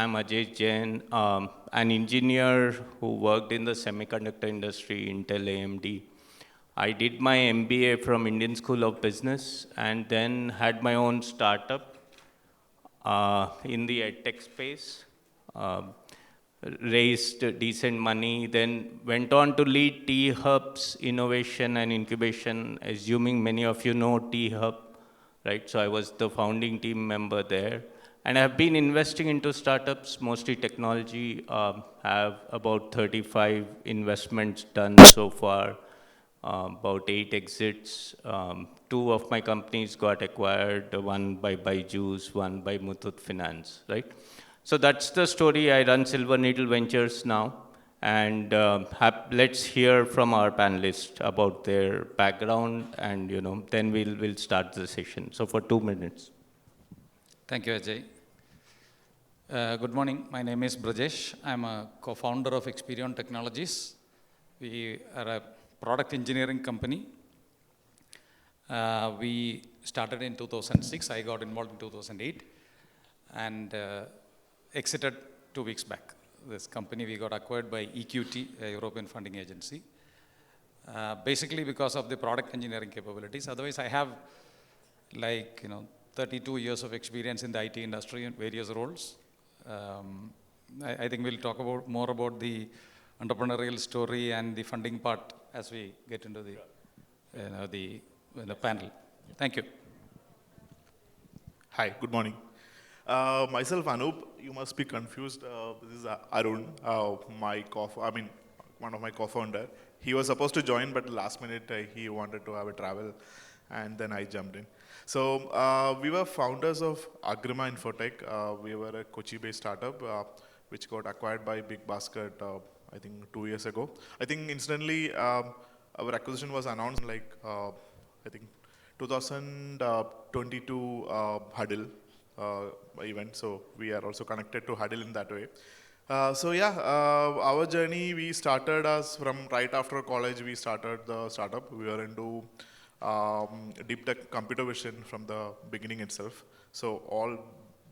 I'm Ajay Jain, an engineer who worked in the semiconductor industry, Intel AMD. I did my MBA from Indian School of Business and then had my own startup in the edtech space. Raised decent money, then went on to lead T-Hub's innovation and incubation, assuming many of you know T-Hub, right? So I was the founding team member there. And I've been investing into startups, mostly technology, have about 35 investments done so far, about 8 exits. Two of my companies got acquired, one by Byju's, one by Muthoot Finance, right? So that's the story. I run Silverneedle Ventures now. And let's hear from our panelists about their background, and then we'll start the session. So for 2 minutes. Thank you, Ajay. Good morning. My name is Brajesh. I'm a co-founder of Experion Technologies. We are a product engineering company. We started in 2006. I got involved in 2008 and exited 2 weeks back. This company, we got acquired by EQT, a European funding agency, basically because of the product engineering capabilities. Otherwise, I have 32 years of experience in the IT industry in various roles. I think we'll talk more about the entrepreneurial story and the funding part as we get into the panel. Thank you. Hi, good morning. Myself, Anup, you must be confused. This is Arun, one of my co-founder. He was supposed to join, but last minute he wanted to have a travel, and then I jumped in. So we were founders of Agrima Infotech. We were a Kochi-based startup, which got acquired by Big Basket, I think 2 years ago. I think incidentally, our acquisition was announced I think 2022 Huddle event. So we are also connected to Huddle in that way. Our journey, we started from right after college, we started the startup. We were into deep tech computer vision from the beginning itself. So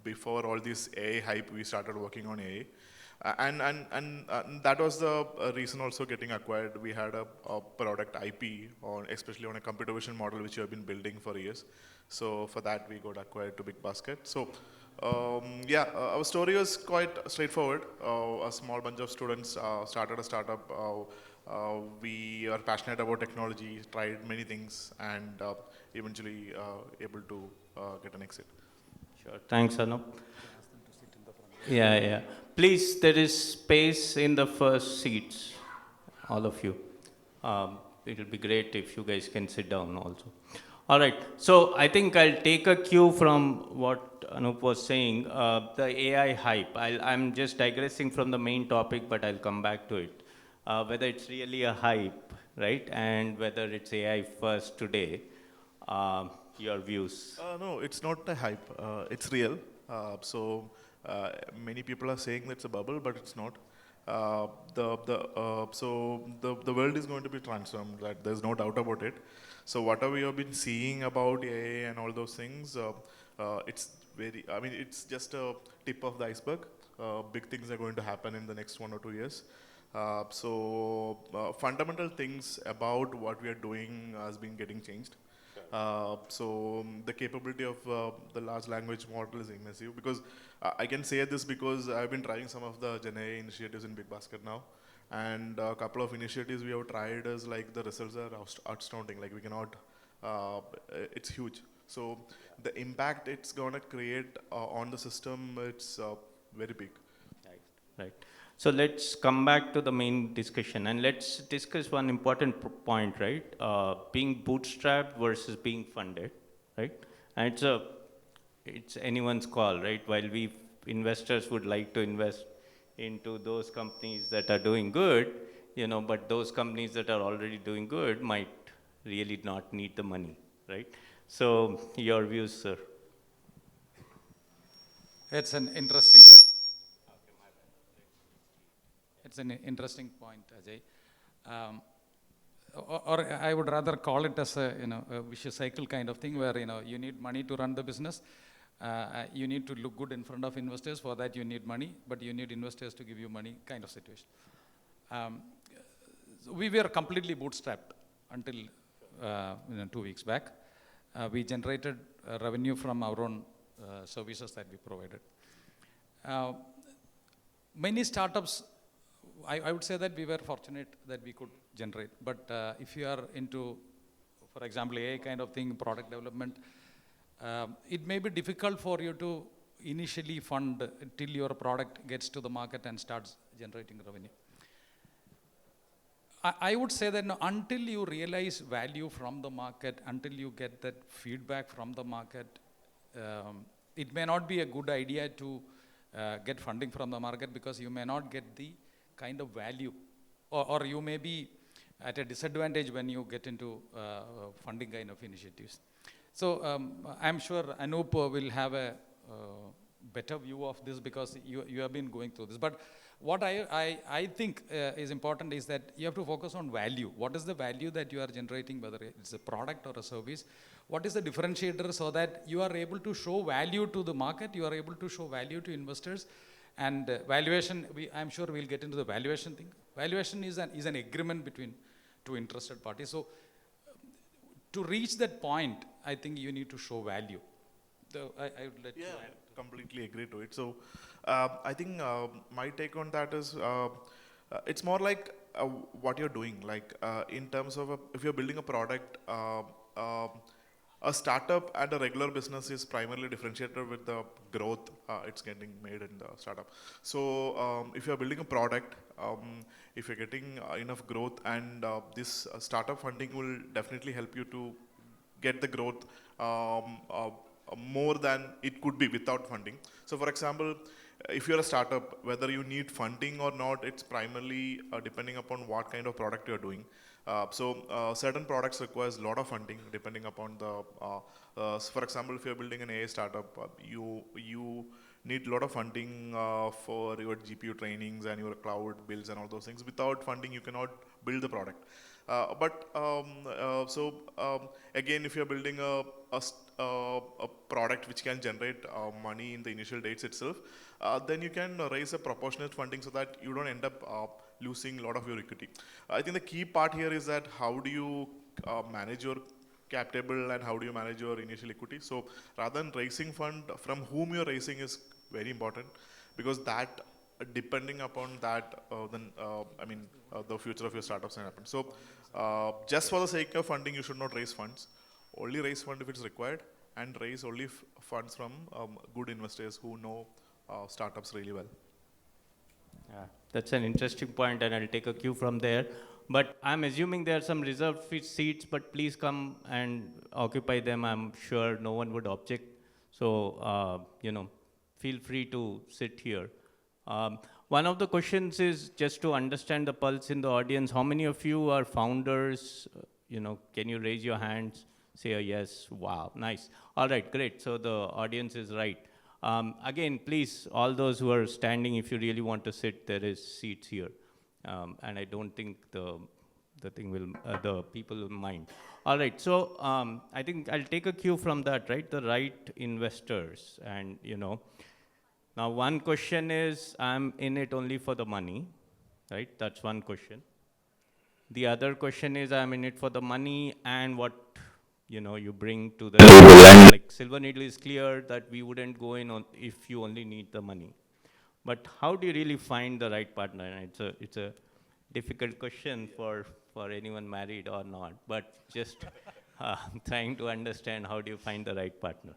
before all this AI hype, we started working on AI. And that was the reason also getting acquired. We had a product IP, especially on a computer vision model, which we have been building for years. So for that, we got acquired to Big Basket. So our story was quite straightforward. A small bunch of students started a startup. We are passionate about technology, tried many things, and eventually able to get an exit. Sure. Thanks, Anup. Yeah. Please, there is space in the first seats, all of you. It will be great if you guys can sit down also. All right, so I think I'll take a cue from what Anup was saying, the AI hype. I'm just digressing from the main topic, but I'll come back to it. Whether it's really a hype, right? And whether it's AI first today, your views. No, it's not a hype, it's real. Many people are saying that it's a bubble, but it's not. The world is going to be transformed. There's no doubt about it. So whatever we have been seeing about AI and all those things, it's just a tip of the iceberg. Big things are going to happen in the next 1 or 2 years. Fundamental things about what we are doing has been getting changed. So the capability of the large language model is immersive, because I can say this because I've been trying some of the Gen AI initiatives in Big Basket now, and a couple of initiatives we have tried is the results are astounding. We cannot, it's huge. So the impact it's gonna create on the system, it's very big. Right. So let's come back to the main discussion, and let's discuss one important point, right? Being bootstrapped versus being funded, right? And it's anyone's call, right? While we investors would like to invest into those companies that are doing good, but those companies that are already doing good might really not need the money, right? So your views, sir? It's an interesting point, Ajay. Or I would rather call it as a vicious cycle kind of thing, where you need money to run the business, You need to look good in front of investors. For that, you need money, but you need investors to give you money, kind of situation. So we were completely bootstrapped until 2 weeks back. We generated revenue from our own services that we provided. Many startups, I would say that we were fortunate that we could generate. But if you are into, for example, AI kind of thing, product development, it may be difficult for you to initially fund till your product gets to the market and starts generating revenue. I would say that until you realize value from the market, until you get that feedback from the market, it may not be a good idea to get funding from the market, because you may not get the kind of value, or you may be at a disadvantage when you get into funding kind of initiatives. So I'm sure Anup will have a better view of this, because you have been going through this. But what I think is important is that you have to focus on value. What is the value that you are generating, whether it's a product or a service? What is the differentiator, so that you are able to show value to the market, you are able to show value to investors? And valuation, I'm sure we'll get into the valuation thing. Valuation is an agreement between two interested parties. So to reach that point, I think you need to show value. I would let you add. Completely agree to it. So I think my take on that is it's more like what you're doing. Like in terms of if you're building a product, a startup and a regular business is primarily differentiated with the growth it's getting made in the startup. So if you're building a product, if you're getting enough growth, and this startup funding will definitely help you to get the growth more than it could be without funding. So for example, if you're a startup, whether you need funding or not, it's primarily depending upon what kind of product you're doing. So certain products requires a lot of funding depending upon the, for example, if you're building an AI startup, you need a lot of funding for your GPU trainings and your cloud builds and all those things. Without funding, you cannot build the product. Again, if you're building a product which can generate money in the initial dates itself, then you can raise a proportionate funding so that you don't end up losing a lot of your equity. I think the key part here is that how do you manage your cap table and how do you manage your initial equity. So rather than raising fund, from whom you're raising is very important, because that depending upon that, the future of your startups can happen. So just for the sake of funding, you should not raise funds. Only raise fund if it's required, and raise only funds from good investors who know startups really well. Yeah, that's an interesting point, and I'll take a cue from there. But I'm assuming there are some reserved seats, but please come and occupy them. I'm sure no one would object. So, feel free to sit here. One of the questions is just to understand the pulse in the audience. How many of you are founders? Can you raise your hands? Say a yes. Wow, nice. All right, great. So the audience is right. Again, please, all those who are standing, if you really want to sit, there is seats here. And I don't think the people will mind. All right, so I think I'll take a cue from that, right? The right investors. And, now one question is, I'm in it only for the money, right? That's one question. The other question is, I'm in it for the money and what you bring to the, like Silverneedle is clear that we wouldn't go in on if you only need the money. But how do you really find the right partner? And it's a difficult question for anyone married or not, but just trying to understand how do you find the right partner?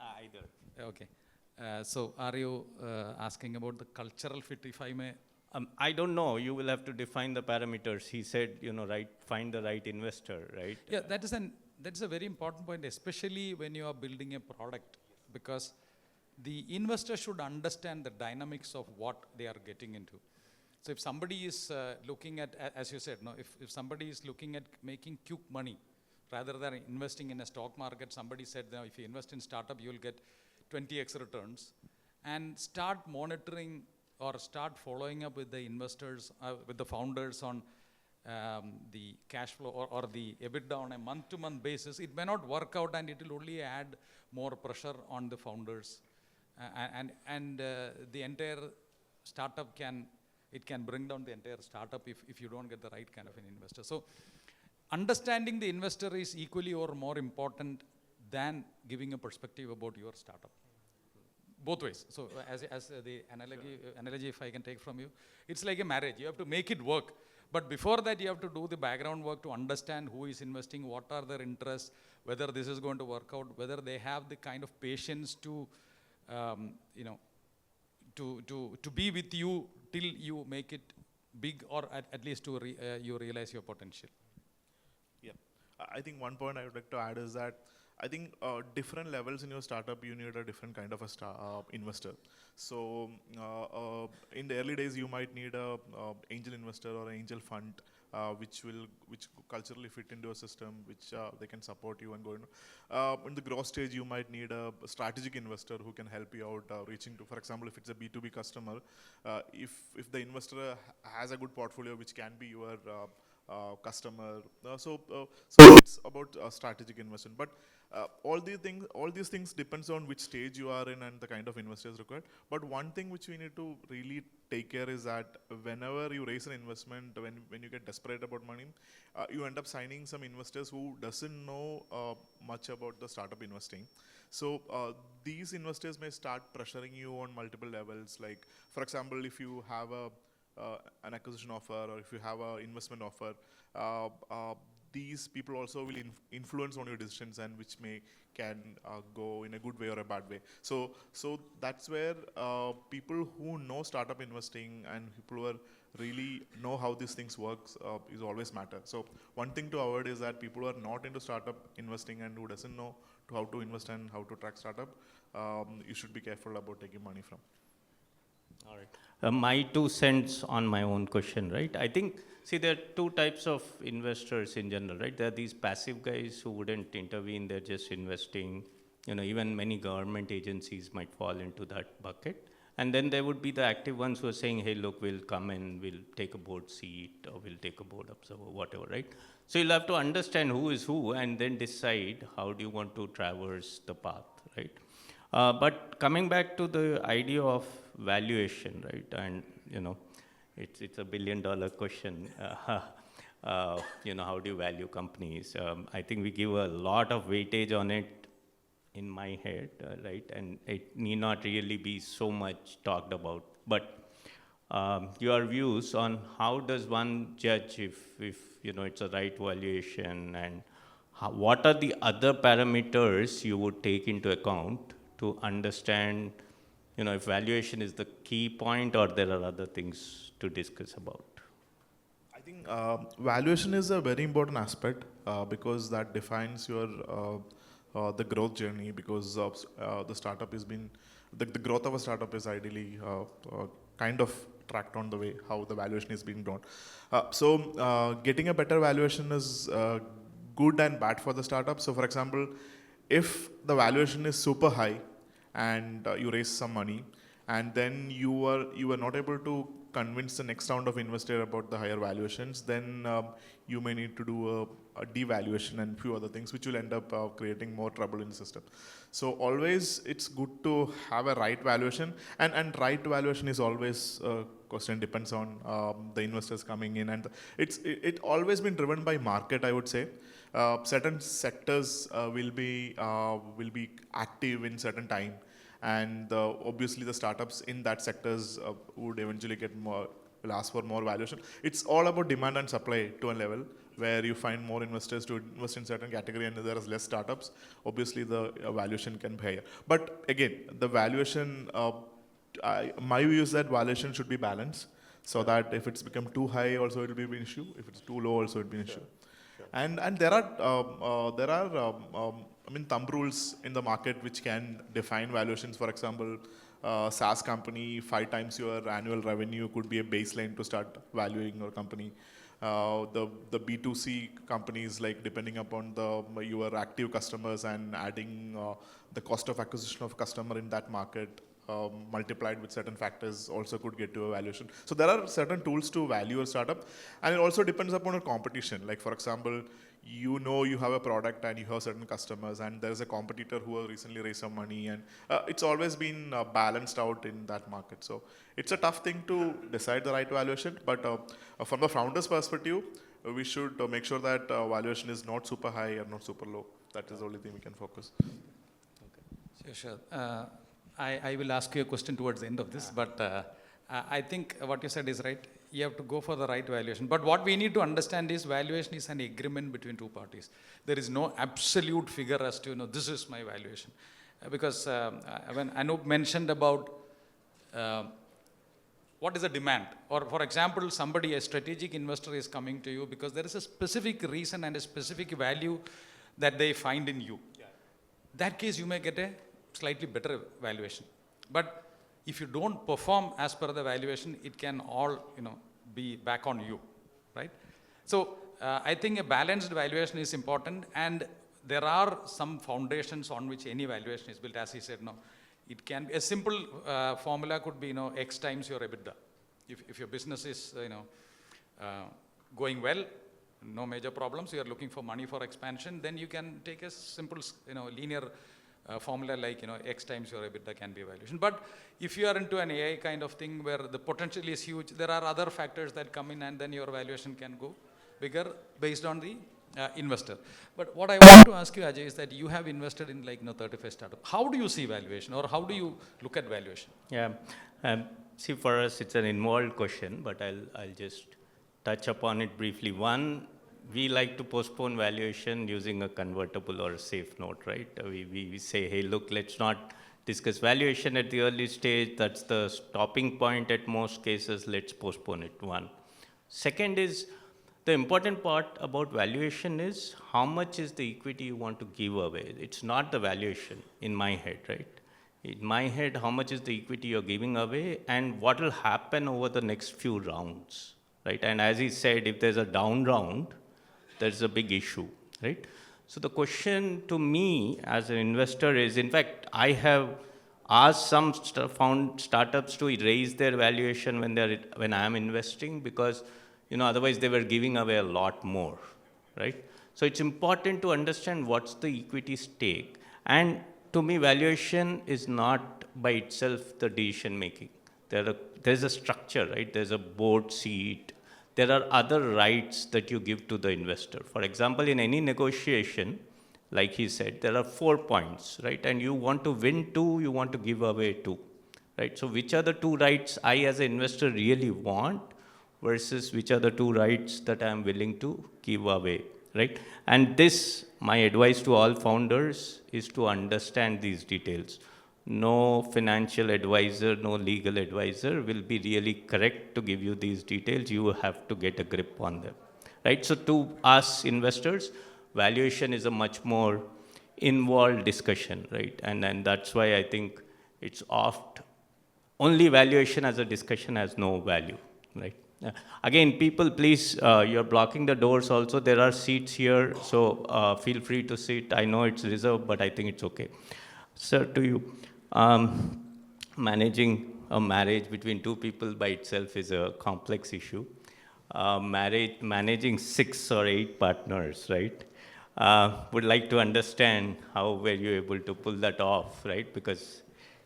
Either. Okay. So are you asking about the cultural fit, if I may? I don't know. You will have to define the parameters. He said, find the right investor, right? Yeah, that's a very important point, especially when you are building a product, because the investor should understand the dynamics of what they are getting into. So if somebody is looking at, as you said, if somebody is looking at making quick money rather than investing in a stock market, somebody said, if you invest in startup, you will get 20x returns, and start monitoring or start following up with the investors, with the founders on the cash flow or the EBITDA on a month-to-month basis, it may not work out, and it will only add more pressure on the founders. The entire startup can bring down the entire startup if you don't get the right kind of an investor. So understanding the investor is equally or more important than giving a perspective about your startup. Both ways. So as the analogy, if I can take from you, it's like a marriage. You have to make it work. But before that, you have to do the background work to understand who is investing, what are their interests, whether this is going to work out, whether they have the kind of patience to, to be with you till you make it big, or at least to you realize your potential. Yeah, I think one point I would like to add is that I think different levels in your startup, you need a different kind of a investor. So in the early days, you might need a angel investor or an angel fund, which culturally fit into a system, which they can support you and go in the growth stage, you might need a strategic investor who can help you out reaching to, for example, if it's a B2B customer, if the investor has a good portfolio, which can be your customer. So it's about strategic investment. But all these things depends on which stage you are in and the kind of investors required. But one thing which we need to really take care is that whenever you raise an investment, when you get desperate about money, you end up signing some investors who doesn't know much about the startup investing. So these investors may start pressuring you on multiple levels. Like, for example, if you have an acquisition offer, or if you have an investment offer, these people also will influence on your decisions, and which can go in a good way or a bad way. So that's where people who know startup investing and people who are really know how these things works is always matter. So one thing to avoid is that people who are not into startup investing and who doesn't know how to invest and how to track startup, you should be careful about taking money from. All right. My 2 cents on my own question, right? I think, see, there are 2 types of investors in general, right? There are these passive guys who wouldn't intervene, they're just investing. Even many government agencies might fall into that bucket. And then there would be the active ones who are saying, hey, look, we'll come in, we'll take a board seat, or we'll take a board observer, whatever, right? So you'll have to understand who is who and then decide how do you want to traverse the path, right? But coming back to the idea of valuation, right? And it's a $1 billion question. How do you value companies? I think we give a lot of weightage on it in my head, right? And it need not really be so much talked about. But your views on how does one judge if it's a right valuation, and what are the other parameters you would take into account to understand, if valuation is the key point or there are other things to discuss about? I think valuation is a very important aspect because that defines your the growth journey, because the startup has been, the growth of a startup is ideally kind of tracked on the way how the valuation is being done. So getting a better valuation is good and bad for the startup. So for example, if the valuation is super high and you raise some money, and then you were not able to convince the next round of investor about the higher valuations, then you may need to do a devaluation and few other things, which will end up creating more trouble in the system. So always it's good to have a right valuation, and right valuation is always question depends on the investors coming in, and it always been driven by market, I would say. Certain sectors will be active in certain time, and obviously the startups in that sectors would eventually will ask for more valuation. It's all about demand and supply to a level where you find more investors to invest in certain category and there is less startups. Obviously the valuation can be higher. But again, the valuation, my view is that valuation should be balanced, so that if it's become too high also it will be an issue. If it's too low also it will be an issue. And there are thumb rules in the market which can define valuations. For example, SaaS company, 5 times your annual revenue could be a baseline to start valuing your company. The B2C companies, like depending upon your active customers and adding the cost of acquisition of customer in that market, multiplied with certain factors also could get to a valuation. So there are certain tools to value a startup, and it also depends upon a competition. Like for example, you know you have a product and you have certain customers, and there is a competitor who has recently raised some money, and it's always been balanced out in that market. So it's a tough thing to decide the right valuation, but from the founder's perspective, we should make sure that valuation is not super high or not super low. That is the only thing we can focus. Sure. I will ask you a question towards the end of this, but I think what you said is right. You have to go for the right valuation. But what we need to understand is valuation is an agreement between two parties. There is no absolute figure as to, this is my valuation. Because when Anup mentioned about what is the demand, or for example, a strategic investor is coming to you because there is a specific reason and a specific value that they find in you. Yeah. That case, you may get a slightly better valuation. But if you don't perform as per the valuation, it can all be back on you, right? So I think a balanced valuation is important, and there are some foundations on which any valuation is built. As he said, it can be a simple formula could be X times your EBITDA. If your business is going well, no major problems, you are looking for money for expansion, then you can take a simple linear formula like X times your EBITDA can be a valuation. But if you are into an AI kind of thing where the potential is huge, there are other factors that come in, and then your valuation can go bigger based on the investor. But what I want to ask you, Ajay, is that you have invested in 35 startups. How do you see valuation, or how do you look at valuation? Yeah, see, for us it's an involved question, but I'll just touch upon it briefly. One, we like to postpone valuation using a convertible or a safe note, right? We say, hey, look, let's not discuss valuation at the early stage. That's the stopping point at most cases. Let's postpone it, one. Second is, the important part about valuation is how much is the equity you want to give away. It's not the valuation in my head, right? In my head, how much is the equity you're giving away and what will happen over the next few rounds, right? And as he said, if there's a down round, there's a big issue, right? So the question to me as an investor is, in fact, I have asked some startups to raise their valuation when I am investing, because otherwise they were giving away a lot more, right? So it's important to understand what's the equity stake. And to me, valuation is not by itself the decision making. There's a structure, right? There's a board seat. There are other rights that you give to the investor. For example, in any negotiation, like he said, there are 4 points, right? And you want to win 2, you want to give away 2, right? So which are the 2 rights I as an investor really want versus which are the 2 rights that I'm willing to give away, right? And this, my advice to all founders, is to understand these details. No financial advisor, no legal advisor will be really correct to give you these details. You have to get a grip on them, right? So to us investors, valuation is a much more involved discussion, right? And that's why I think it's only valuation as a discussion has no value, right? Again, people, please, you're blocking the doors also. There are seats here, so feel free to sit. I know it's reserved, but I think it's okay. Sir, to you. Managing a marriage between 2 people by itself is a complex issue. Managing 6 or 8 partners, right? Would like to understand how were you able to pull that off, right? Because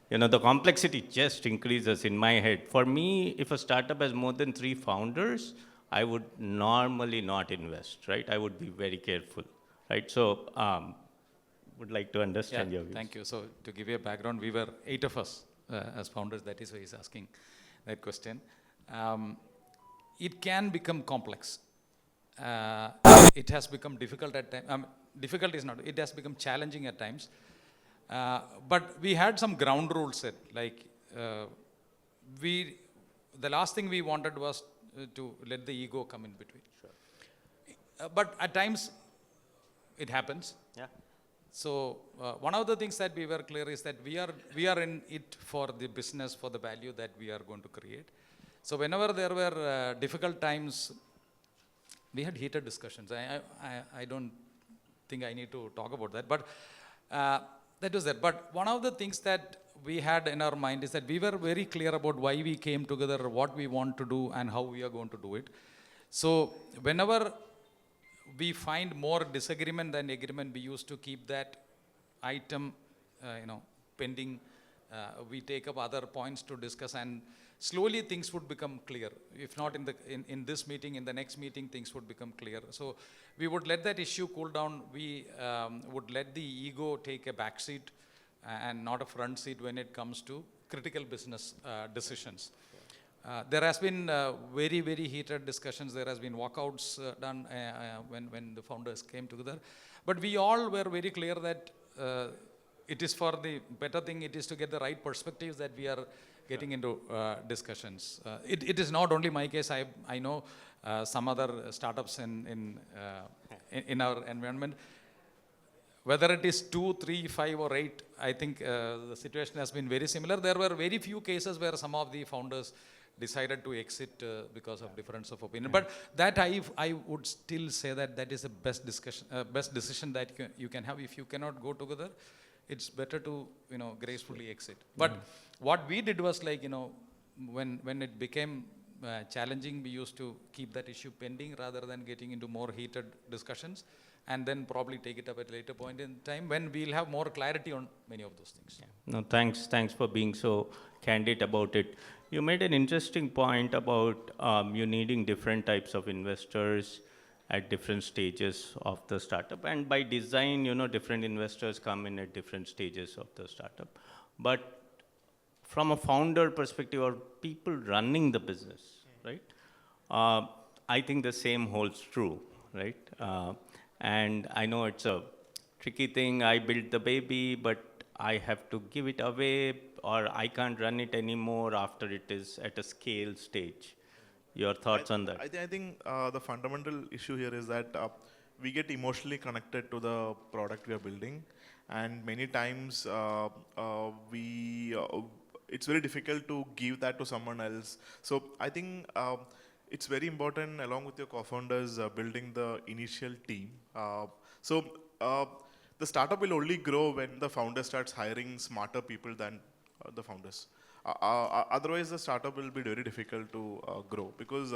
the complexity just increases in my head. For me, if a startup has more than 3 founders, I would normally not invest, right? I would be very careful, right? So, would like to understand your views. Thank you. So, to give you a background, we were 8 of us as founders. That is why he's asking that question. It can become complex. It has become difficult at times. Difficult is not. It has become challenging at times. But we had some ground rules set. Like the last thing we wanted was to let the ego come in between. Sure. But at times, it happens. Yeah. So one of the things that we were clear is that we are in it for the business, for the value that we are going to create. So whenever there were difficult times, we had heated discussions. I don't think I need to talk about that, but that was there. But one of the things that we had in our mind is that we were very clear about why we came together, what we want to do, and how we are going to do it. So whenever we find more disagreement than agreement, we used to keep that item, pending. We take up other points to discuss, and slowly things would become clear. If not in this meeting, in the next meeting, things would become clear. So we would let that issue cool down. We would let the ego take a back seat and not a front seat when it comes to critical business decisions. There has been very, very heated discussions. There has been walkouts done when the founders came together. But we all were very clear that it is for the better thing. It is to get the right perspectives that we are getting into discussions. It is not only my case. I know some other startups in our environment. Whether it is 2, 3, 5, or 8, I think the situation has been very similar. There were very few cases where some of the founders decided to exit because of difference of opinion. But that I would still say that is the best decision that you can have. If you cannot go together, it's better to gracefully exit. But what we did was when it became challenging, we used to keep that issue pending rather than getting into more heated discussions, and then probably take it up at a later point in time when we'll have more clarity on many of those things. Yeah. No, thanks for being so candid about it. You made an interesting point about you needing different types of investors at different stages of the startup. And by design, different investors come in at different stages of the startup. But from a founder perspective or people running the business, right? I think the same holds true, right? And I know it's a tricky thing. I built the baby, but I have to give it away, or I can't run it anymore after it is at a scale stage. Your thoughts on that? I think the fundamental issue here is that we get emotionally connected to the product we are building, and many times it's very difficult to give that to someone else. So I think it's very important, along with your co-founders, building the initial team. The startup will only grow when the founder starts hiring smarter people than the founders. Otherwise, the startup will be very difficult to grow, because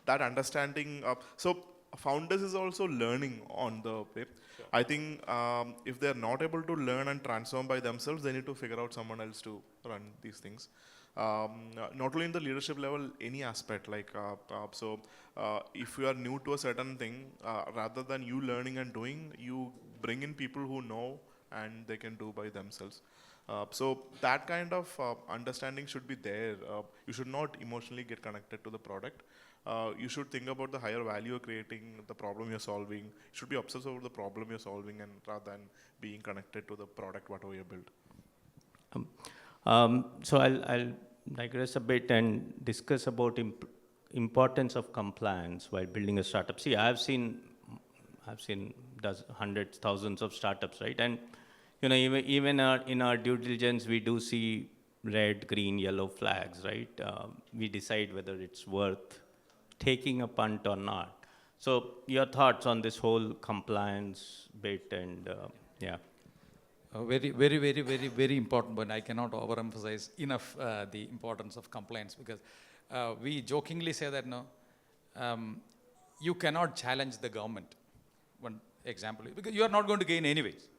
that understanding. So founders is also learning on the way. Sure. I think if they are not able to learn and transform by themselves, they need to figure out someone else to run these things. Not only in the leadership level, any aspect, if you are new to a certain thing, rather than you learning and doing, you bring in people who know and they can do by themselves. So that kind of understanding should be there. You should not emotionally get connected to the product. You should think about the higher value you're creating, the problem you're solving. You should be obsessed over the problem you're solving, and rather than being connected to the product, whatever you build. So I'll digress a bit and discuss about importance of compliance while building a startup. See, I've seen hundreds, thousands of startups, right? And even in our due diligence, we do see red, green, yellow flags, right? We decide whether it's worth taking a punt or not. So your thoughts on this whole compliance bit and yeah. Very, very, very, very, very important, but I cannot overemphasize enough the importance of compliance, because we jokingly say that you cannot challenge the government. One example, because you are not going to gain anyways.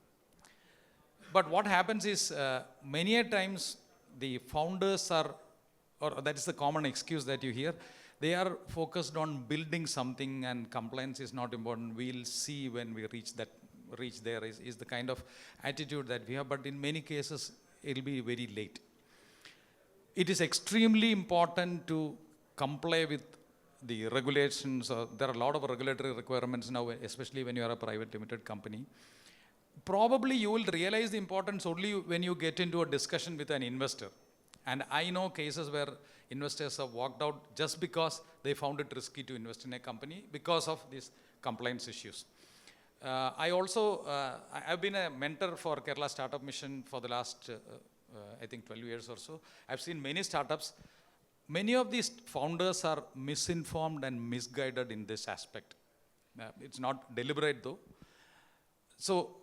But what happens is many a times the founders are, or that is the common excuse that you hear, they are focused on building something and compliance is not important. We'll see when we reach there is the kind of attitude that we have, but in many cases it'll be very late. It is extremely important to comply with the regulations. There are a lot of regulatory requirements now, especially when you are a private limited company. Probably you will realize the importance only when you get into a discussion with an investor. And I know cases where investors have walked out just because they found it risky to invest in a company because of these compliance issues. I've been a mentor for Kerala Startup Mission for the last, I think 12 years or so. I've seen many startups. Many of these founders are misinformed and misguided in this aspect. It's not deliberate though. So,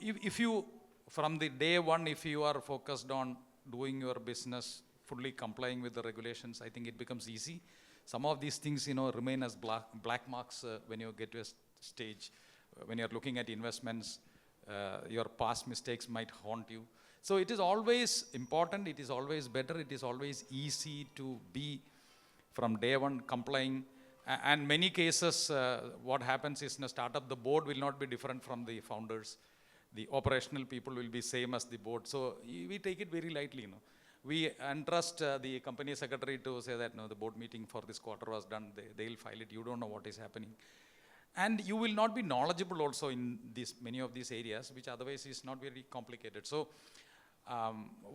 if you from the day one, if you are focused on doing your business, fully complying with the regulations, I think it becomes easy. Some of these things, remain as black marks when you get to a stage. When you're looking at investments, your past mistakes might haunt you. So it is always important, it is always better, it is always easy to be from day one complying. And many cases, what happens is in a startup, the board will not be different from the founders. The operational people will be same as the board. So we take it very lightly, We entrust the company secretary to say that, no, the board meeting for this quarter was done, they'll file it, you don't know what is happening. And you will not be knowledgeable also in many of these areas, which otherwise is not very complicated. So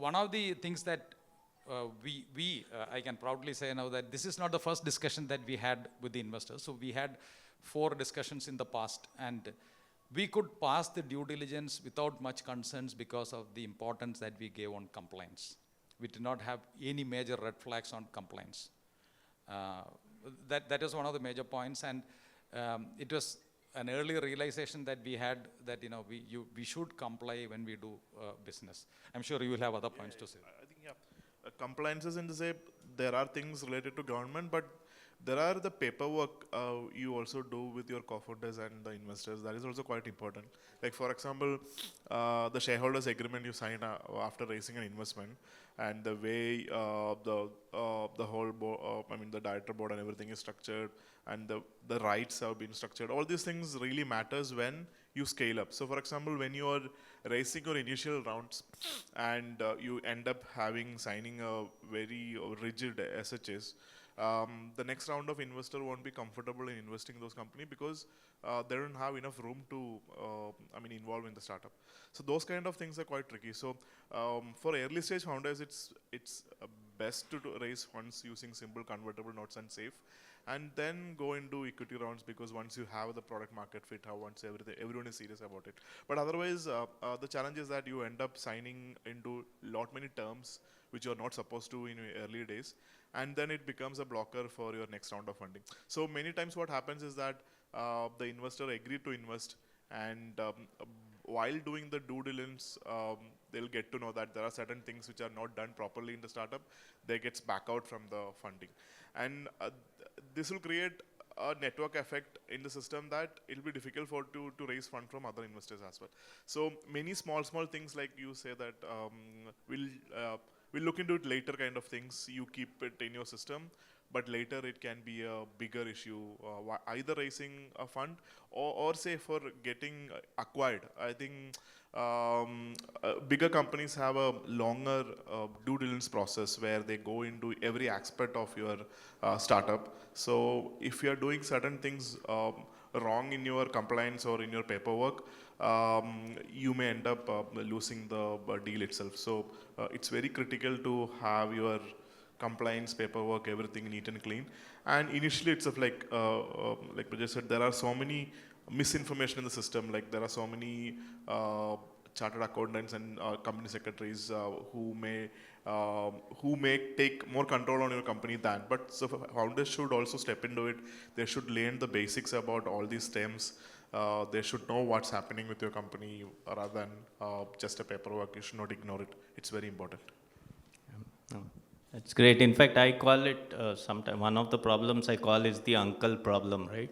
one of the things that I can proudly say now that this is not the first discussion that we had with the investors. So we had 4 discussions in the past, and we could pass the due diligence without much concerns because of the importance that we gave on compliance. We did not have any major red flags on compliance. That is one of the major points, and it was an early realization that we had that we should comply when we do business. I'm sure you will have other points to say. I think compliances in the say there are things related to government, but there are the paperwork you also do with your co-founders and the investors. That is also quite important. Like for example, the shareholders agreement you sign after raising an investment, and the way the whole board, the director board and everything is structured, and the rights have been structured. All these things really matters when you scale up. So for example, when you are raising your initial rounds and you end up signing a very rigid SHS, the next round of investor won't be comfortable in investing in those companies because they don't have enough room to involve in the startup. So those kind of things are quite tricky. So for early stage founders, it's best to raise funds using simple convertible notes and safe, and then go into equity rounds, because once you have the product market fit, once everyone is serious about it. But otherwise, the challenge is that you end up signing into lot many terms which you're not supposed to in your early days, and then it becomes a blocker for your next round of funding. So many times what happens is that the investor agreed to invest, and while doing the due diligence, they'll get to know that there are certain things which are not done properly in the startup. They gets back out from the funding, and this will create a network effect in the system that it'll be difficult to raise fund from other investors as well. So many small things, like you say that we'll look into it later kind of things. You keep it in your system, but later it can be a bigger issue, either raising a fund or say for getting acquired. I think bigger companies have a longer due diligence process where they go into every aspect of your startup. So if you are doing certain things wrong in your compliance or in your paperwork, you may end up losing the deal itself. So it's very critical to have your compliance paperwork, everything neat and clean. And initially it's like Brajesh said, there are so many misinformation in the system. Like there are so many chartered accountants and company secretaries who may take more control on your company than. But so founders should also step into it. They should learn the basics about all these terms. They should know what's happening with your company rather than just a paperwork. You should not ignore it. It's very important. That's great. In fact, I call it sometimes one of the problems I call is the uncle problem, right?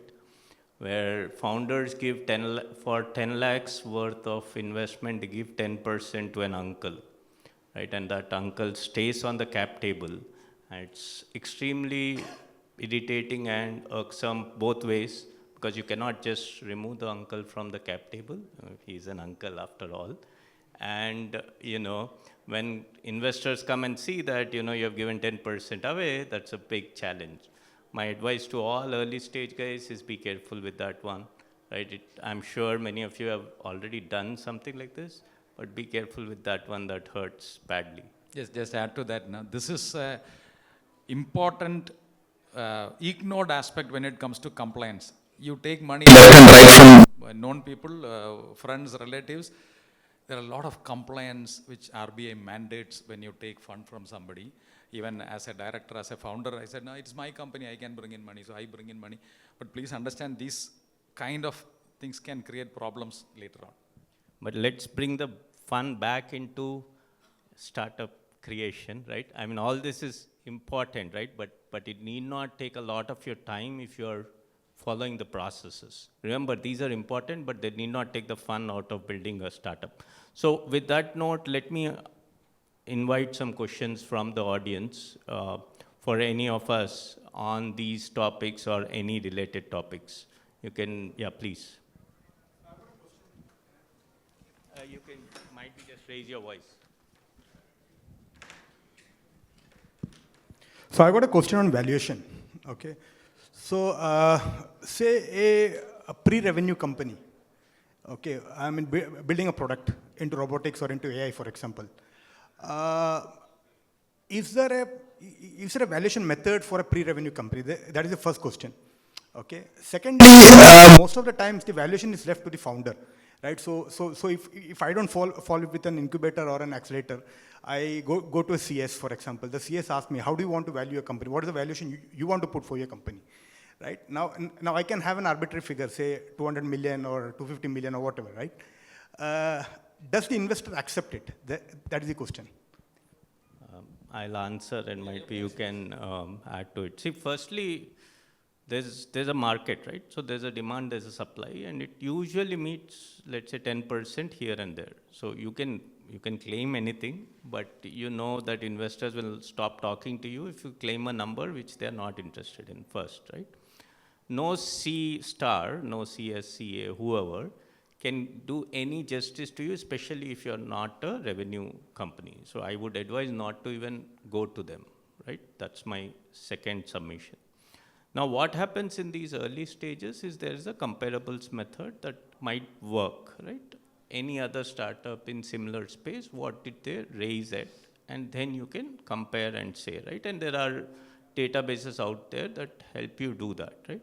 Where founders give for 10 lakhs worth of investment, they give 10% to an uncle, right? And that uncle stays on the cap table. And it's extremely irritating and irksome both ways, because you cannot just remove the uncle from the cap table. He's an uncle after all. And, when investors come and see that, you have given 10% away, that's a big challenge. My advice to all early stage guys is be careful with that one, right? I'm sure many of you have already done something like this, but be careful with that one, that hurts badly. Yes, just add to that. Now, this is an important ignored aspect when it comes to compliance. You take money left and right from known people, friends, relatives. There are a lot of compliance which RBI mandates when you take fund from somebody. Even as a director, as a founder, I said, no, it's my company, I can bring in money, so I bring in money. But please understand, these kind of things can create problems later on. But let's bring the fund back into startup creation, right? I mean, all this is important, right? But it need not take a lot of your time if you're following the processes. Remember, these are important, but they need not take the fun out of building a startup. So with that note, let me invite some questions from the audience for any of us on these topics or any related topics. You can, yeah, please. You can, might be just raise your voice. So I got a question on valuation. Okay. So say a pre-revenue company. Okay, I mean building a product into robotics or into AI, for example. Is there a valuation method for a pre-revenue company? That is the first question. Okay. Second, most of the times the valuation is left to the founder, right? So if I don't fall with an incubator or an accelerator, I go to a CS, for example. The CS asks me, how do you want to value a company? What is the valuation you want to put for your company? Right? Now I can have an arbitrary figure, say 200 million or 250 million or whatever, right? Does the investor accept it? That is the question. I'll answer and might be you can add to it. See, firstly, there's a market, right? So there's a demand, there's a supply, and it usually meets, let's say, 10% here and there. So you can claim anything, but you know that investors will stop talking to you if you claim a number which they're not interested in first, right? No C star, no CSCA, whoever, can do any justice to you, especially if you're not a revenue company. So I would advise not to even go to them, right? That's my second submission. Now, what happens in these early stages is there is a comparables method that might work, right? Any other startup in similar space, what did they raise at? And then you can compare and say, right? And there are databases out there that help you do that, right?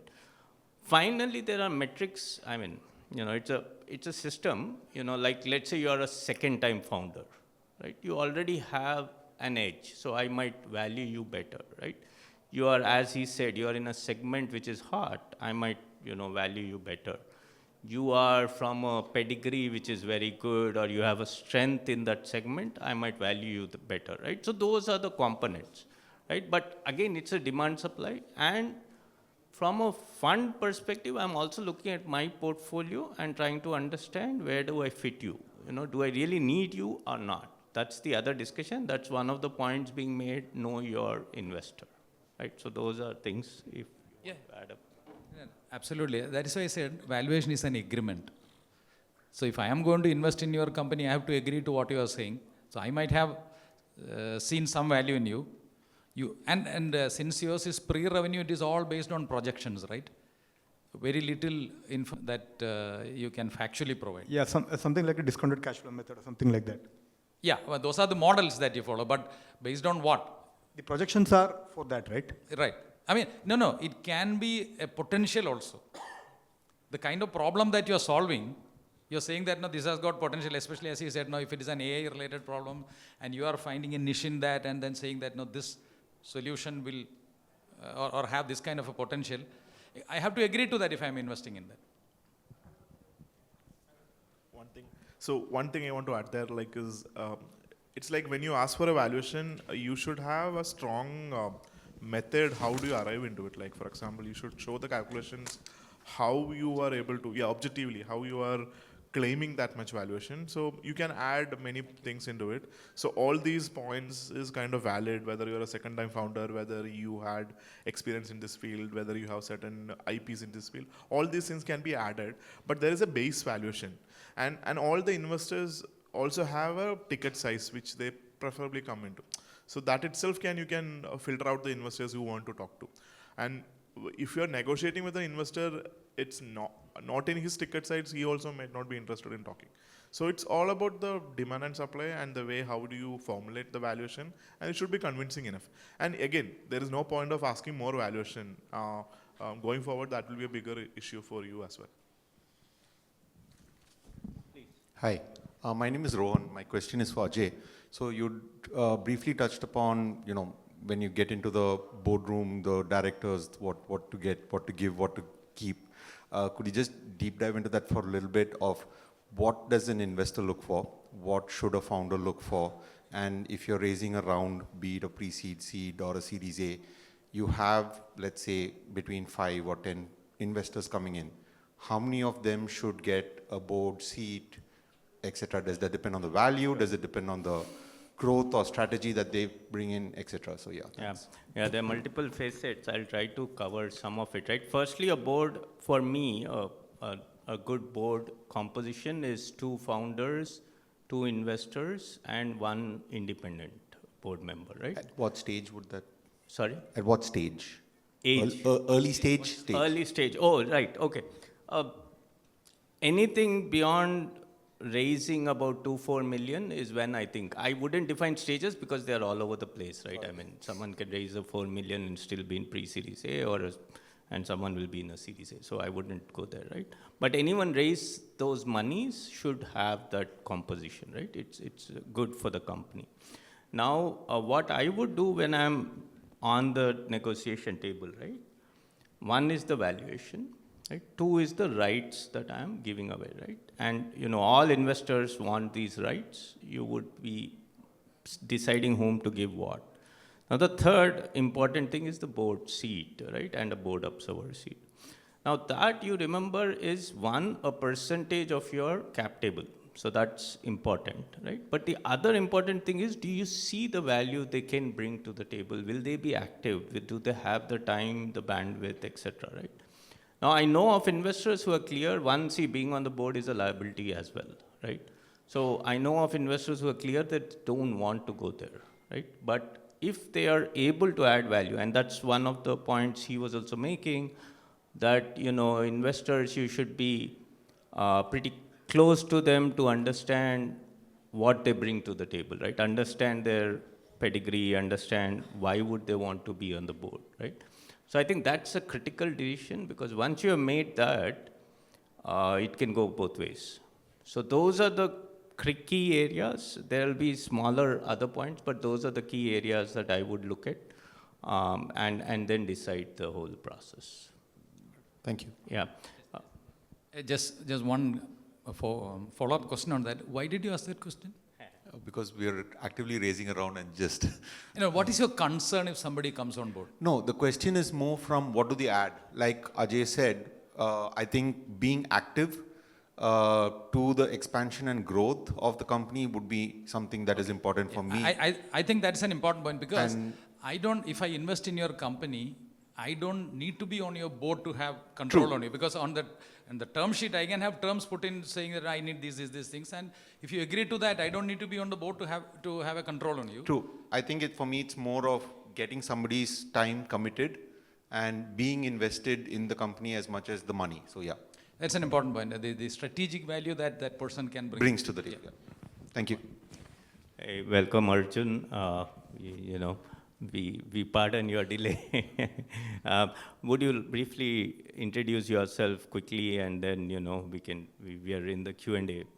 Finally, there are metrics. I mean, you know, it's a system, you know, like let's say you are a second-time founder, right? You already have an edge, so I might value you better, right? You are, as he said, you are in a segment which is hot, I might, you know, value you better. You are from a pedigree which is very good, or you have a strength in that segment, I might value you better, right? So those are the components, right? But again, it's a demand supply, and from a fund perspective, I'm also looking at my portfolio and trying to understand where do I fit you? You know, do I really need you or not? That's the other discussion. That's one of the points being made, know your investor, right? So those are things if you add up. Yeah, absolutely. That is why I said valuation is an agreement. So if I am going to invest in your company, I have to agree to what you are saying. So I might have seen some value in you. Since yours is pre-revenue, it is all based on projections, right? Very little info that you can factually provide. Yeah, something like a discounted cash flow method or something like that. Yeah, well, those are the models that you follow, but based on what? The projections are for that, right? Right. I mean, no, it can be a potential also. The kind of problem that you are solving, you're saying that, no, this has got potential, especially as you said, no, if it is an AI-related problem, and you are finding a niche in that, and then saying that, no, this solution will, or have this kind of a potential, I have to agree to that if I'm investing in that. One thing I want to add there, like, is it's like when you ask for a valuation, you should have a strong method. How do you arrive into it? Like, for example, you should show the calculations, how you are able to, objectively, how you are claiming that much valuation. So you can add many things into it. So all these points is kind of valid, whether you're a second-time founder, whether you had experience in this field, whether you have certain IPs in this field. All these things can be added, but there is a base valuation. And all the investors also have a ticket size which they preferably come into. So that itself you can filter out the investors you want to talk to. And if you're negotiating with an investor, it's not in his ticket size, he also might not be interested in talking. So it's all about the demand and supply and the way how do you formulate the valuation, and it should be convincing enough. And again, there is no point of asking more valuation. Going forward, that will be a bigger issue for you as well. Hi, my name is Rohan. My question is for Ajay. So you briefly touched upon, when you get into the boardroom, the directors, what to get, what to give, what to keep. Could you just deep dive into that for a little bit of what does an investor look for? What should a founder look for? And if you're raising a round, be it a pre-seed, seed, or a Series A, you have, let's say, between 5 or 10 investors coming in. How many of them should get a board seat, etc.? Does that depend on the value? Does it depend on the growth or strategy that they bring in, etc.? So yeah. Yeah, there are multiple facets. I'll try to cover some of it, right? Firstly, a board, for me, a good board composition is 2 founders, 2 investors, and 1 independent board member, right? At what stage would that? Sorry? At what stage? Age. Early stage? Early stage. Oh, right. Okay. Anything beyond raising about 2-4 million is when I think I wouldn't define stages because they're all over the place, right? I mean, someone can raise a 4 million and still be in pre-series A, and someone will be in a series A. So I wouldn't go there, right? But anyone raise those monies should have that composition, right? It's good for the company. Now, what I would do when I'm on the negotiation table, right? 1 is the valuation, right? 2 is the rights that I am giving away, right? And all investors want these rights. You would be deciding whom to give what. Now, the third important thing is the board seat, right? And a board observer seat. Now, that you remember is a percentage of your cap table. So that's important, right? But the other important thing is, do you see the value they can bring to the table? Will they be active? Do they have the time, the bandwidth, etc., right? Now, I know of investors who are clear. Being on the board is a liability as well, right? So I know of investors who are clear that don't want to go there, right? But if they are able to add value, and that's one of the points he was also making, that, investors, you should be pretty close to them to understand what they bring to the table, right? Understand their pedigree, understand why would they want to be on the board, right? So I think that's a critical decision, because once you have made that, it can go both ways. So those are the key areas. There will be smaller other points, but those are the key areas that I would look at, and then decide the whole process. Thank you. Yeah. Just one follow-up question on that. Why did you ask that question? Because we are actively raising around and just... What is your concern if somebody comes on board? No, the question is more from what do they add? Like Ajay said, I think being active to the expansion and growth of the company would be something that is important for me. I think that's an important point, because if I invest in your company, I don't need to be on your board to have control on you, because on the term sheet I can have terms put in saying that I need these things, and if you agree to that, I don't need to be on the board to have a control on you. True. I think for me it's more of getting somebody's time committed and being invested in the company as much as the money. So yeah. That's an important point. The strategic value that person can brings to the table. Yeah. Thank you. Hey, welcome, Arjun. We pardon your delay. Would you briefly introduce yourself quickly, and then we are in the Q&A process.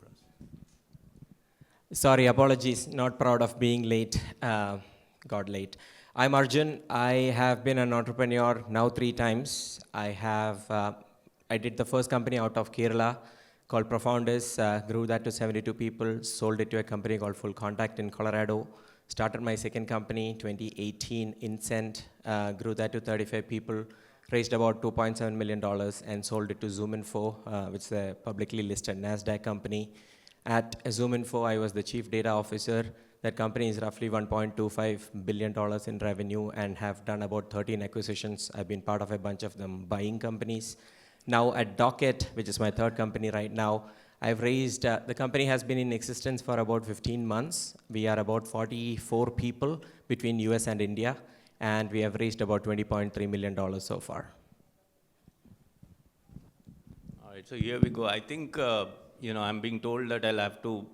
Sorry, apologies. Not proud of being late. Got late. I'm Arjun. I have been an entrepreneur now 3 times. I did the first company out of Kerala called Profoundus, grew that to 72 people, sold it to a company called Full Contact in Colorado. Started my second company, 2018, Incent, grew that to 35 people, raised about $2.7 million, and sold it to ZoomInfo, which is a publicly listed NASDAQ company. At ZoomInfo, I was the chief data officer. That company is roughly $1.25 billion in revenue and have done about 13 acquisitions. I've been part of a bunch of them buying companies. Now at Docket, which is my third company right now, I've raised, the company has been in existence for about 15 months. We are about 44 people between US and India, and we have raised about $20.3 million so far. All right, so here we go. I think, I'm being told that I'll have to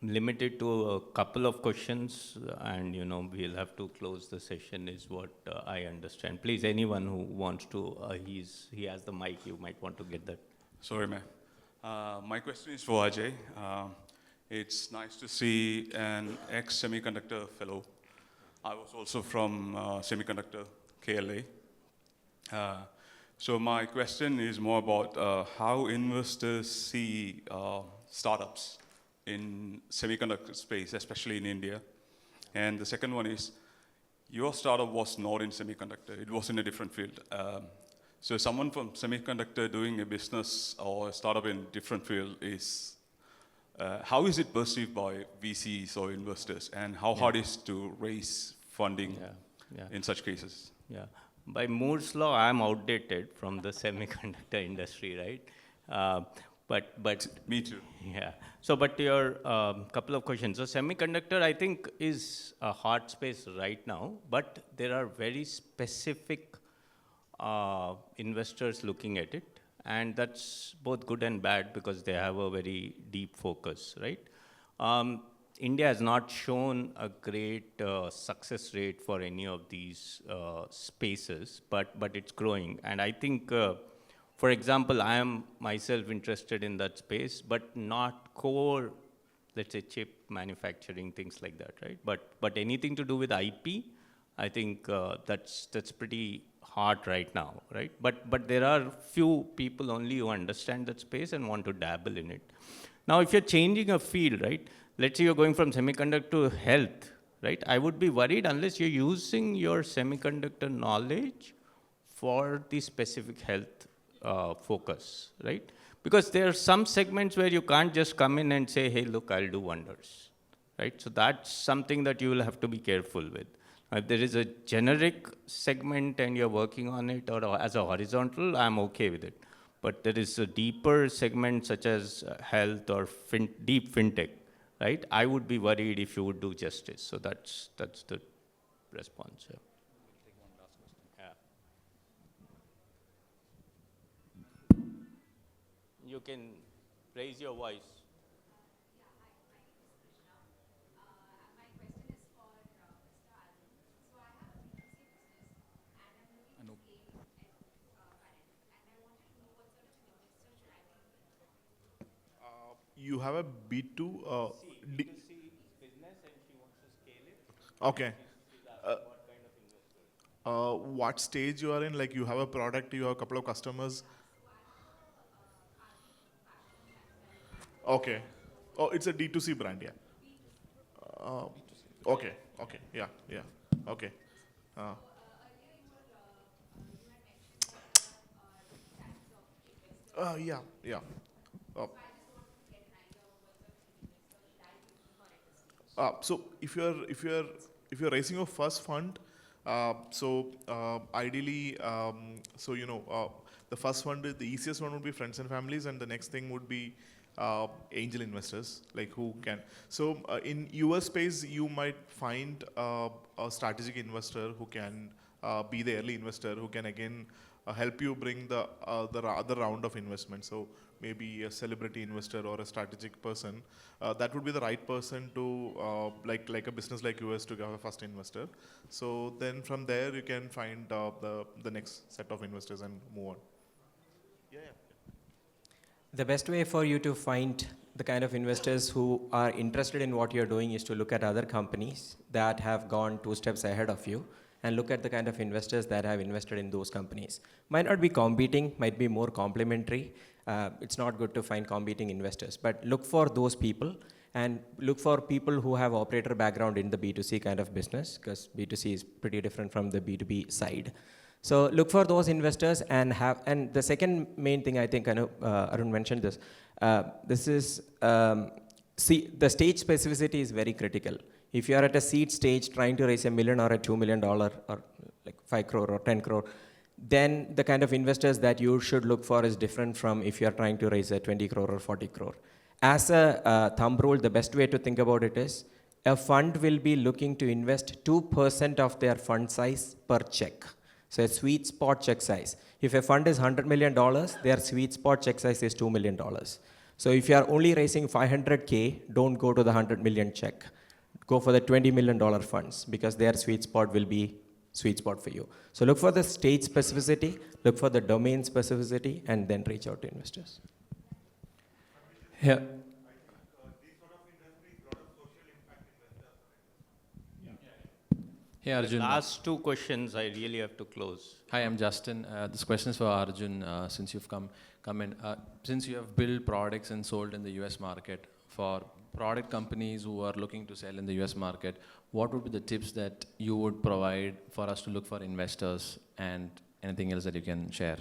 limit it to a couple of questions, and, we'll have to close the session is what I understand. Please, anyone who wants to, he has the mic, you might want to get that. Sorry, ma'am. My question is for Ajay. It's nice to see an ex-semiconductor fellow. I was also from semiconductor, KLA. So my question is more about how investors see startups in semiconductor space, especially in India? And the second one is, your startup was not in semiconductor, it was in a different field. So someone from semiconductor doing a business or a startup in different field is, how is it perceived by VCs or investors, and how hard is to raise funding in such cases? Yeah. By Moore's law, I'm outdated from the semiconductor industry, right? But Me too. yeah. So, but your couple of questions. So, semiconductor, I think, is a hard space right now, but there are very specific investors looking at it, and that's both good and bad because they have a very deep focus, right? India has not shown a great success rate for any of these spaces, but it's growing. And I think, for example, I am myself interested in that space, but not core, let's say, chip manufacturing, things like that, right? But anything to do with IP, I think that's pretty hard right now, right? But there are few people only who understand that space and want to dabble in it. Now, if you're changing a field, right? Let's say you're going from semiconductor to health, right? I would be worried unless you're using your semiconductor knowledge for the specific health focus, right? Because there are some segments where you can't just come in and say, hey, look, I'll do wonders, right? So that's something that you will have to be careful with. If there is a generic segment and you're working on it, or as a horizontal, I'm okay with it. But there is a deeper segment such as health or deep fintech, right? I would be worried if you would do justice. So that's the response. Yeah. You can raise your voice. You have a B2. D- Business and she wants to scale it. okay. What stage you are in? Like you have a product, you have a couple of customers. Okay. Oh, it's a D2C brand, yeah. Okay. Okay. Yeah. Yeah. Okay. Yeah. Yeah. Uh, so if you're raising your first fund, ideally, the first fund, the easiest one would be friends and families, and the next thing would be angel investors, like who can. So in US space, you might find a strategic investor who can be the early investor, who can again help you bring the other round of investment. So maybe a celebrity investor or a strategic person, that would be the right person to like a business like yours to have a first investor. So then from there you can find the next set of investors and move on. Yeah. The best way for you to find the kind of investors who are interested in what you're doing is to look at other companies that have gone 2 steps ahead of you and look at the kind of investors that have invested in those companies. Might not be competing, might be more complementary. It's not good to find competing investors, but look for those people and look for people who have operator background in the B2C kind of business, because B2C is pretty different from the B2B side. So look for those investors and the second main thing, I think, I know Arun mentioned this, the stage specificity is very critical. If you are at a seed stage trying to raise $1 million or a $2 million or like 5 crore or 10 crore, then the kind of investors that you should look for is different from if you are trying to raise a 20 crore or 40 crore. As a thumb rule, the best way to think about it is a fund will be looking to invest 2% of their fund size per check. So a sweet spot check size. If a fund is $100 million, their sweet spot check size is $2 million. So if you are only raising 500K, don't go to the 100 million check. Go for the $20 million funds, because their sweet spot will be sweet spot for you. So look for the stage specificity, look for the domain specificity, and then reach out to investors. Yeah. Hey, Arjun. Last 2 questions I really have to close. Hi, I'm Justin. This question is for Arjun, since you've come. come in. Since you have built products and sold in the US market, for product companies who are looking to sell in the US market, what would be the tips that you would provide for us to look for investors and anything else that you can share?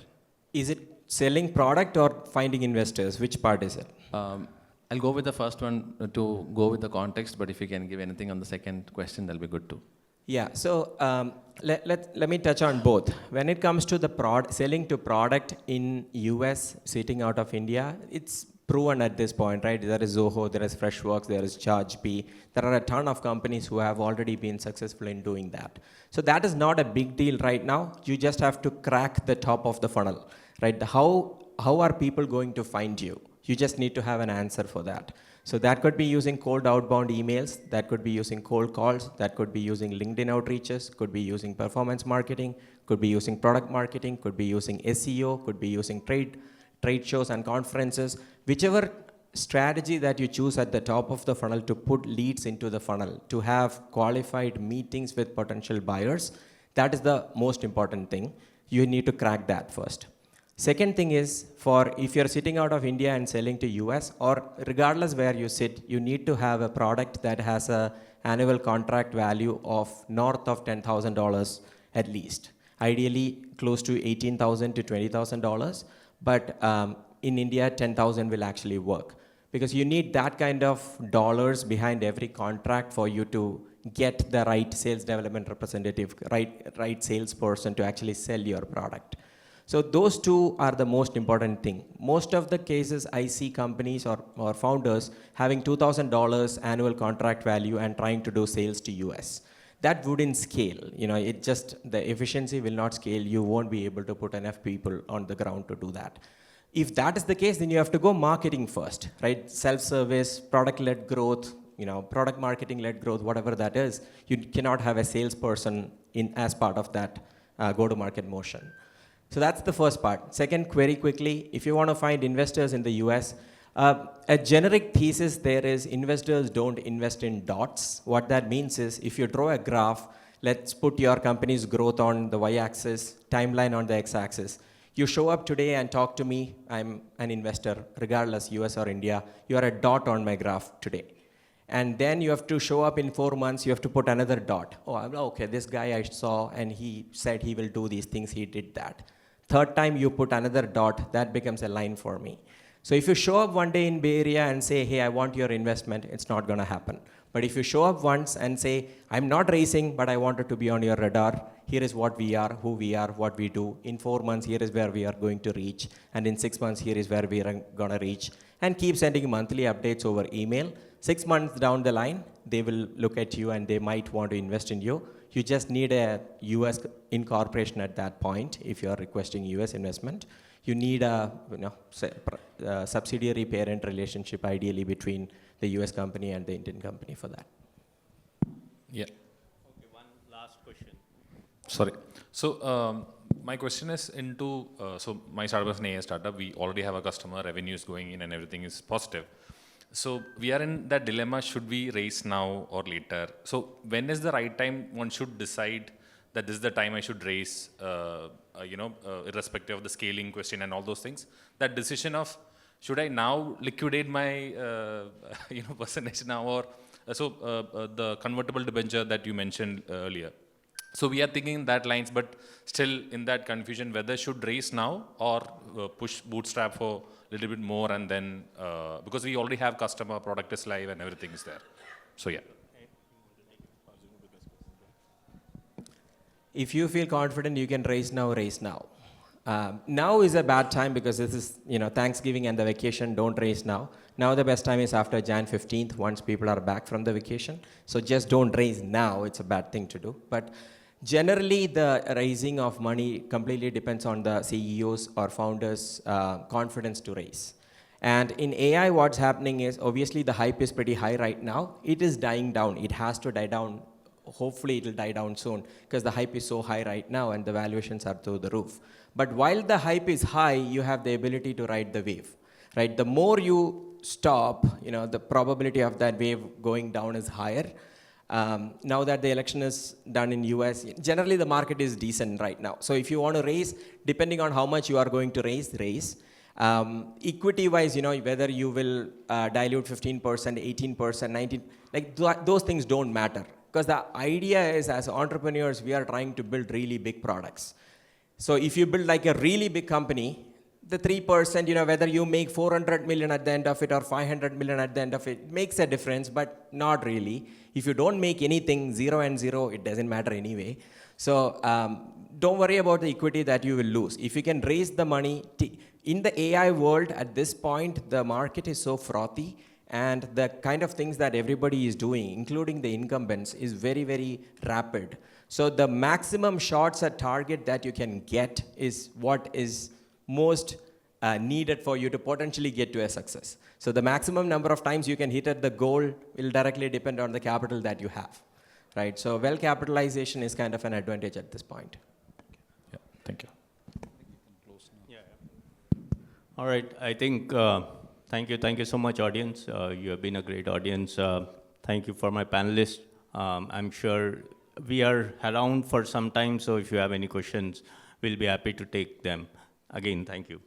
Is it selling product or finding investors? Which part is it? I'll go with the first one to go with the context, but if you can give anything on the second question, that'll be good too. Yeah, so let me touch on both. When it comes to the selling to product in US, sitting out of India, it's proven at this point, right? There is Zoho, there is Freshworks, there is ChargeBee. There are a ton of companies who have already been successful in doing that. So that is not a big deal right now. You just have to crack the top of the funnel, right? How are people going to find you? You just need to have an answer for that. So that could be using cold outbound emails, that could be using cold calls, that could be using LinkedIn outreaches, could be using performance marketing, could be using product marketing, could be using SEO, could be using trade shows and conferences. Whichever strategy that you choose at the top of the funnel to put leads into the funnel, to have qualified meetings with potential buyers, that is the most important thing. You need to crack that first. Second thing is, if you're sitting out of India and selling to US, or regardless where you sit, you need to have a product that has an annual contract value of north of $10,000 at least. Ideally, close to $18,000 to $20,000, but in India, 10,000 will actually work. Because you need that kind of dollars behind every contract for you to get the right sales development representative, right salesperson to actually sell your product. So those two are the most important thing. Most of the cases I see companies or founders having $2,000 annual contract value and trying to do sales to US. That wouldn't scale. The efficiency will not scale. You won't be able to put enough people on the ground to do that. If that is the case, then you have to go marketing first, right? Self-service, product-led growth, product marketing-led growth, whatever that is. You cannot have a salesperson as part of that go-to-market motion. So that's the first part. Second, very quickly, if you want to find investors in the US, a generic thesis there is investors don't invest in dots. What that means is if you draw a graph, let's put your company's growth on the y-axis, timeline on the x-axis. You show up today and talk to me, I'm an investor, regardless US or India. You are a dot on my graph today. And then you have to show up in 4 months, you have to put another dot. Oh, okay, this guy I saw and he said he will do these things, he did that. Third time you put another dot, that becomes a line for me. So if you show up one day in Bay Area and say, hey, I want your investment, it's not gonna happen. But if you show up once and say, I'm not racing, but I wanted to be on your radar, here is what we are, who we are, what we do. In 4 months, here is where we are going to reach. And in 6 months, here is where we are gonna reach. And keep sending monthly updates over email. 6 months down the line, they will look at you and they might want to invest in you. You just need a US incorporation at that point if you are requesting US investment. You need a subsidiary parent relationship ideally between the US company and the Indian company for that. Yeah. Okay, one last question. Sorry. So my question is into, so my startup is an AI startup. We already have a customer, revenue is going in and everything is positive. So we are in that dilemma, should we raise now or later? So when is the right time one should decide that this is the time I should raise, irrespective of the scaling question and all those things? That decision of, should I now liquidate my percentage now, or the convertible debenture that you mentioned earlier. So we are thinking that lines, but still in that confusion whether should raise now or push Bootstrap for a little bit more, and then because we already have customer, product is live and everything is there. So yeah. If you feel confident you can raise now. Now is a bad time because this is Thanksgiving and the vacation. Don't raise now. Now the best time is after Jan 15th once people are back from the vacation. So just don't raise now. It's a bad thing to do. But generally the raising of money completely depends on the CEOs or founders' confidence to raise. And in AI what's happening is obviously the hype is pretty high right now. It is dying down. It has to die down. Hopefully it will die down soon because the hype is so high right now and the valuations are through the roof. But while the hype is high, you have the ability to ride the wave, right? The more you stop, the probability of that wave going down is higher. Now that the election is done in US, generally the market is decent right now. So if you want to raise, depending on how much you are going to raise. Equity-wise, whether you will dilute 15%, 18%, 19, like those things don't matter. Because the idea is, as entrepreneurs, we are trying to build really big products. So if you build like a really big company, the 3%, whether you make 400 million at the end of it or 500 million at the end of it, makes a difference, but not really. If you don't make anything, 0 and 0, it doesn't matter anyway. So don't worry about the equity that you will lose. If you can raise the money, in the AI world at this point, the market is so frothy, and the kind of things that everybody is doing, including the incumbents, is very, very rapid. So the maximum shots at target that you can get is what is most needed for you to potentially get to a success. So the maximum number of times you can hit at the goal will directly depend on the capital that you have, right? So well capitalization is kind of an advantage at this point. Yeah, thank you. All right, I think, thank you so much, audience. You have been a great audience. Thank you for my panelists. I'm sure we are around for some time, so if you have any questions, we'll be happy to take them. Again, thank you.